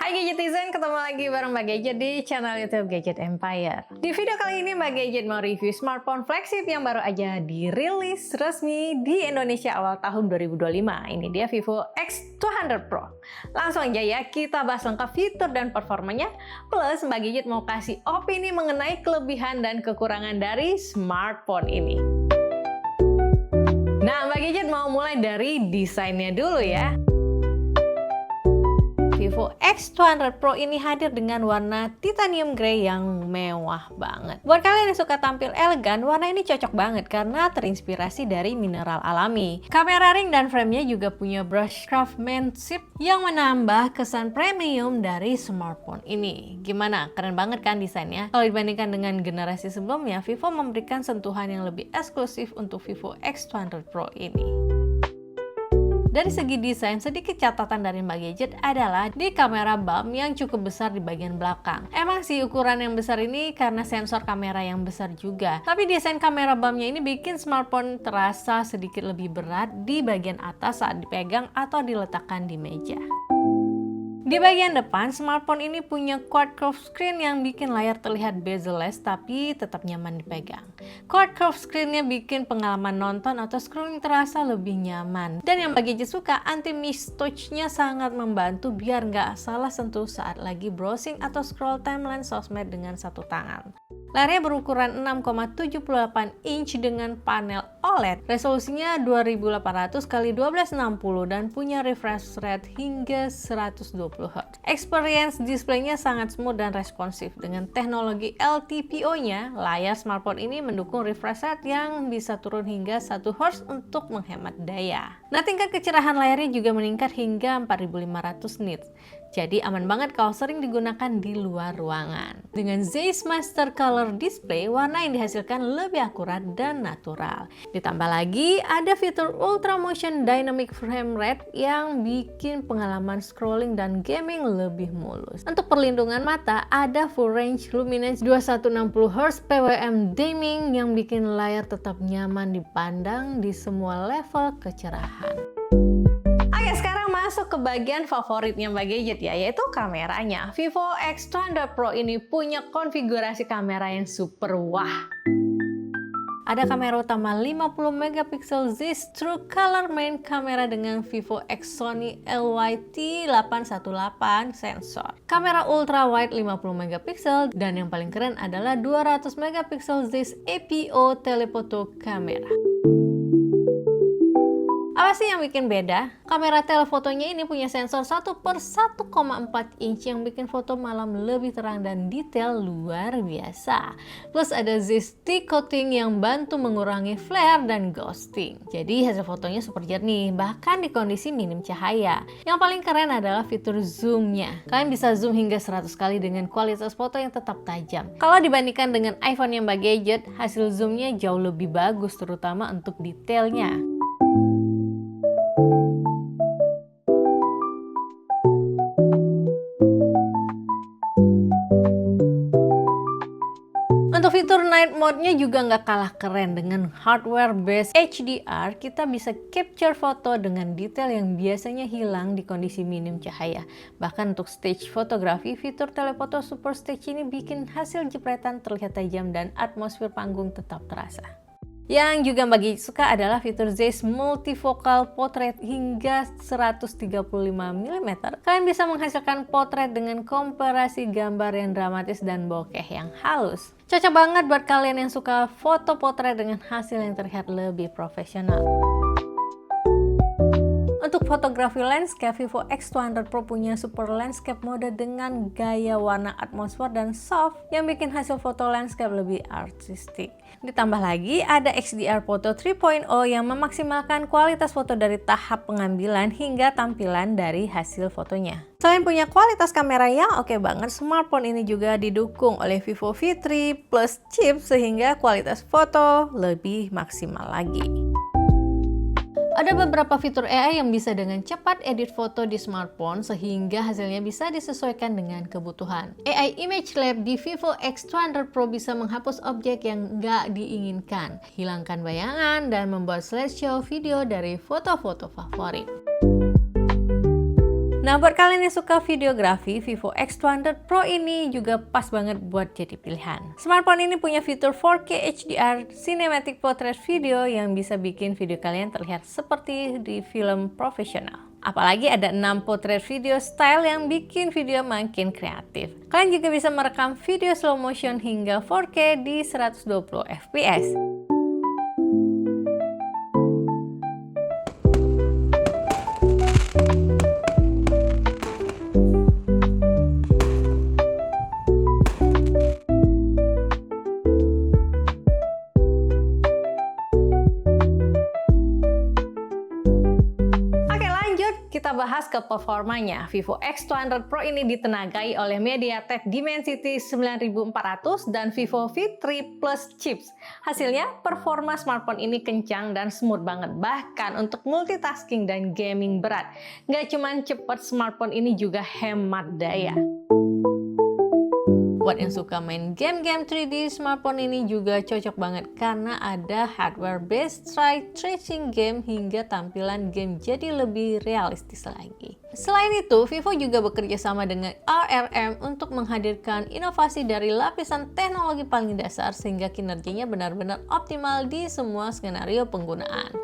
Hai Gadgetizen, ketemu lagi bareng Mbak Gadget di channel YouTube Gadget Empire. Di video kali ini Mbak Gadget mau review smartphone flagship yang baru aja dirilis resmi di Indonesia awal tahun 2025. Ini dia Vivo X200 Pro. Langsung aja ya, kita bahas lengkap fitur dan performanya. Plus Mbak Gadget mau kasih opini mengenai kelebihan dan kekurangan dari smartphone ini. Nah, Mbak Gadget mau mulai dari desainnya dulu ya. Vivo X200 Pro ini hadir dengan warna titanium grey yang mewah banget. Buat kalian yang suka tampil elegan, warna ini cocok banget karena terinspirasi dari mineral alami. Kamera ring dan framenya juga punya brush craftsmanship yang menambah kesan premium dari smartphone ini. Gimana? Keren banget kan desainnya? Kalau dibandingkan dengan generasi sebelumnya, Vivo memberikan sentuhan yang lebih eksklusif untuk Vivo X200 Pro ini. Dari segi desain, sedikit catatan dari Mbak Gadget adalah di kamera bulb yang cukup besar di bagian belakang. Emang sih ukuran yang besar ini karena sensor kamera yang besar juga. Tapi desain kamera bulbnya ini bikin smartphone terasa sedikit lebih berat di bagian atas saat dipegang atau diletakkan di meja. Di bagian depan, smartphone ini punya quad curve screen yang bikin layar terlihat bezel-less tapi tetap nyaman dipegang. Quad curve screen-nya bikin pengalaman nonton atau scrolling terasa lebih nyaman. Dan yang bagi suka, anti-miss touch-nya sangat membantu biar nggak salah sentuh saat lagi browsing atau scroll timeline sosmed dengan satu tangan. Layarnya berukuran 6,78 inch dengan panel OLED. Resolusinya 2800 x 1260 dan punya refresh rate hingga 120 Hz. Experience display-nya sangat smooth dan responsif. Dengan teknologi LTPO-nya, layar smartphone ini mendukung refresh rate yang bisa turun hingga 1 Hz untuk menghemat daya. Nah, tingkat kecerahan layarnya juga meningkat hingga 4500 nits. Jadi aman banget kalau sering digunakan di luar ruangan. Dengan Zeiss Master Color Display, warna yang dihasilkan lebih akurat dan natural. Ditambah lagi, ada fitur Ultra Motion Dynamic Frame Rate yang bikin pengalaman scrolling dan gaming lebih mulus. Untuk perlindungan mata, ada Full Range Luminance 2160 Hz PWM Dimming yang bikin layar tetap nyaman dipandang di semua level kecerahan. Oke, sekarang masuk ke bagian favoritnya Mbak Gadget ya, yaitu kameranya. Vivo X200 Pro ini punya konfigurasi kamera yang super wah. Ada kamera utama 50 megapiksel Zeiss True Color main kamera dengan Vivo X Sony LYT818 sensor. Kamera ultra wide 50 megapiksel dan yang paling keren adalah 200 megapiksel Zeiss APO telephoto kamera. Apa sih yang bikin beda? Kamera telefotonya ini punya sensor 1/1,4 inch yang bikin foto malam lebih terang dan detail luar biasa. Plus ada Zeiss T-coating yang bantu mengurangi flare dan ghosting. Jadi hasil fotonya super jernih, bahkan di kondisi minim cahaya. Yang paling keren adalah fitur zoom-nya. Kalian bisa zoom hingga 100 kali dengan kualitas foto yang tetap tajam. Kalau dibandingkan dengan iPhone yang Mbak Gadget, hasil zoom-nya jauh lebih bagus terutama untuk detailnya. Untuk fitur night mode-nya juga nggak kalah keren. Dengan hardware based HDR, kita bisa capture foto dengan detail yang biasanya hilang di kondisi minim cahaya. Bahkan untuk stage fotografi, fitur telefoto super stage ini bikin hasil jepretan terlihat tajam dan atmosfer panggung tetap terasa. Yang juga bagi suka adalah fitur Zeiss Multifocal Portrait hingga 135 mm. Kalian bisa menghasilkan potret dengan komparasi gambar yang dramatis dan bokeh yang halus. Cocok banget buat kalian yang suka foto potret dengan hasil yang terlihat lebih profesional. Untuk fotografi landscape, Vivo X200 Pro punya super landscape mode dengan gaya warna atmosfer dan soft yang bikin hasil foto landscape lebih artistik. Ditambah lagi ada XDR Photo 3.0 yang memaksimalkan kualitas foto dari tahap pengambilan hingga tampilan dari hasil fotonya. Selain punya kualitas kamera yang oke banget, smartphone ini juga didukung oleh Vivo V3 Plus chip sehingga kualitas foto lebih maksimal lagi. Ada beberapa fitur AI yang bisa dengan cepat edit foto di smartphone sehingga hasilnya bisa disesuaikan dengan kebutuhan. AI Image Lab di Vivo X200 Pro bisa menghapus objek yang nggak diinginkan, hilangkan bayangan, dan membuat slideshow video dari foto-foto favorit. Nah, buat kalian yang suka videografi, Vivo X200 Pro ini juga pas banget buat jadi pilihan. Smartphone ini punya fitur 4K HDR Cinematic Portrait Video yang bisa bikin video kalian terlihat seperti di film profesional. Apalagi ada 6 portrait video style yang bikin video makin kreatif. Kalian juga bisa merekam video slow motion hingga 4K di 120 fps. Kita bahas ke performanya. Vivo X200 Pro ini ditenagai oleh MediaTek Dimensity 9400 dan Vivo V3 Plus chips. Hasilnya, performa smartphone ini kencang dan smooth banget, bahkan untuk multitasking dan gaming berat. Nggak cuman cepet, smartphone ini juga hemat daya. Buat yang suka main game-game 3D, smartphone ini juga cocok banget karena ada hardware-based ray tracing game hingga tampilan game jadi lebih realistis lagi. Selain itu, Vivo juga bekerja sama dengan RRM untuk menghadirkan inovasi dari lapisan teknologi paling dasar sehingga kinerjanya benar-benar optimal di semua skenario penggunaan.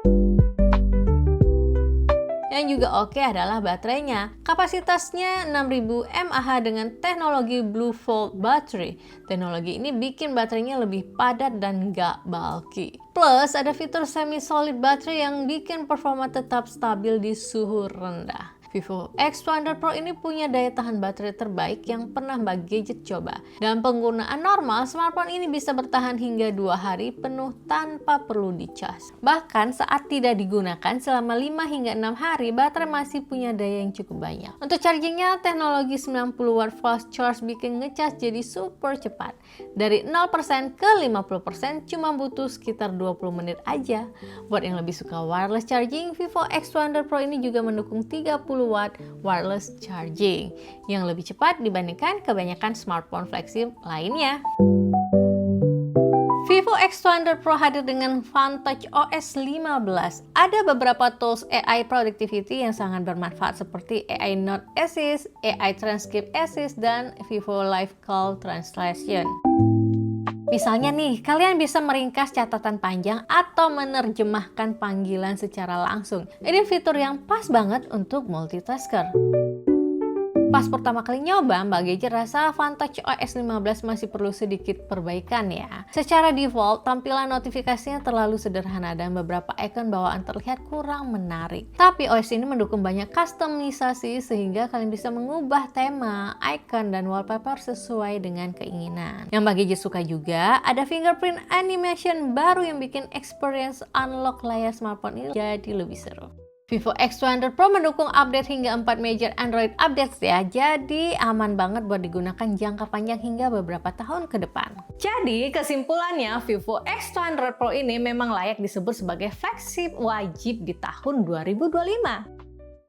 Yang juga oke adalah baterainya. Kapasitasnya 6000 mAh dengan teknologi Blue Volt Battery. Teknologi ini bikin baterainya lebih padat dan nggak bulky. Plus ada fitur semi-solid battery yang bikin performa tetap stabil di suhu rendah. Vivo X200 Pro ini punya daya tahan baterai terbaik yang pernah Mbak Gadget coba. Dalam penggunaan normal, smartphone ini bisa bertahan hingga 2 hari penuh tanpa perlu dicas. Bahkan saat tidak digunakan selama 5 hingga 6 hari, baterai masih punya daya yang cukup banyak. Untuk chargingnya, teknologi 90 watt fast charge bikin ngecas jadi super cepat. Dari 0% ke 50% cuma butuh sekitar 20 menit aja. Buat yang lebih suka wireless charging, Vivo X200 Pro ini juga mendukung 30 watt wireless charging yang lebih cepat dibandingkan kebanyakan smartphone flagship lainnya. Vivo X200 Pro hadir dengan Vantage OS 15. Ada beberapa tools AI productivity yang sangat bermanfaat seperti AI Note Assist, AI Transcript Assist, dan Vivo Live Call Translation. Misalnya nih, kalian bisa meringkas catatan panjang atau menerjemahkan panggilan secara langsung. Ini fitur yang pas banget untuk multitasker. Pas pertama kali nyoba, Mbak Gadget rasa Vantage OS 15 masih perlu sedikit perbaikan ya. Secara default, tampilan notifikasinya terlalu sederhana dan beberapa icon bawaan terlihat kurang menarik. Tapi OS ini mendukung banyak customisasi sehingga kalian bisa mengubah tema, icon, dan wallpaper sesuai dengan keinginan. Yang Mbak Gadget suka juga, ada fingerprint animation baru yang bikin experience unlock layar smartphone ini jadi lebih seru. Vivo X200 Pro mendukung update hingga 4 major Android updates ya, jadi aman banget buat digunakan jangka panjang hingga beberapa tahun ke depan. Jadi kesimpulannya, Vivo X200 Pro ini memang layak disebut sebagai flagship wajib di tahun 2025.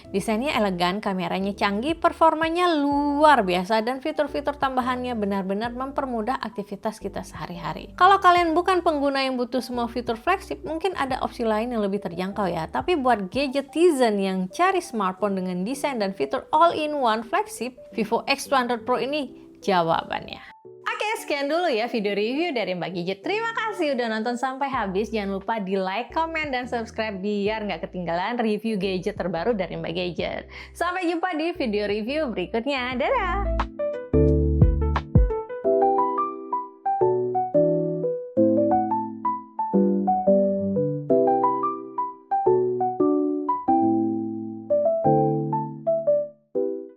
Desainnya elegan, kameranya canggih, performanya luar biasa, dan fitur-fitur tambahannya benar-benar mempermudah aktivitas kita sehari-hari. Kalau kalian bukan pengguna yang butuh semua fitur flagship, mungkin ada opsi lain yang lebih terjangkau ya. Tapi buat gadgetizen yang cari smartphone dengan desain dan fitur all-in-one flagship, Vivo X200 Pro ini jawabannya. Oke, sekian dulu ya video review dari Mbak Gadget. Terima kasih udah nonton sampai habis. Jangan lupa di like, komen, dan subscribe biar nggak ketinggalan review gadget terbaru dari Mbak Gadget. Sampai jumpa di video review berikutnya. Dadah!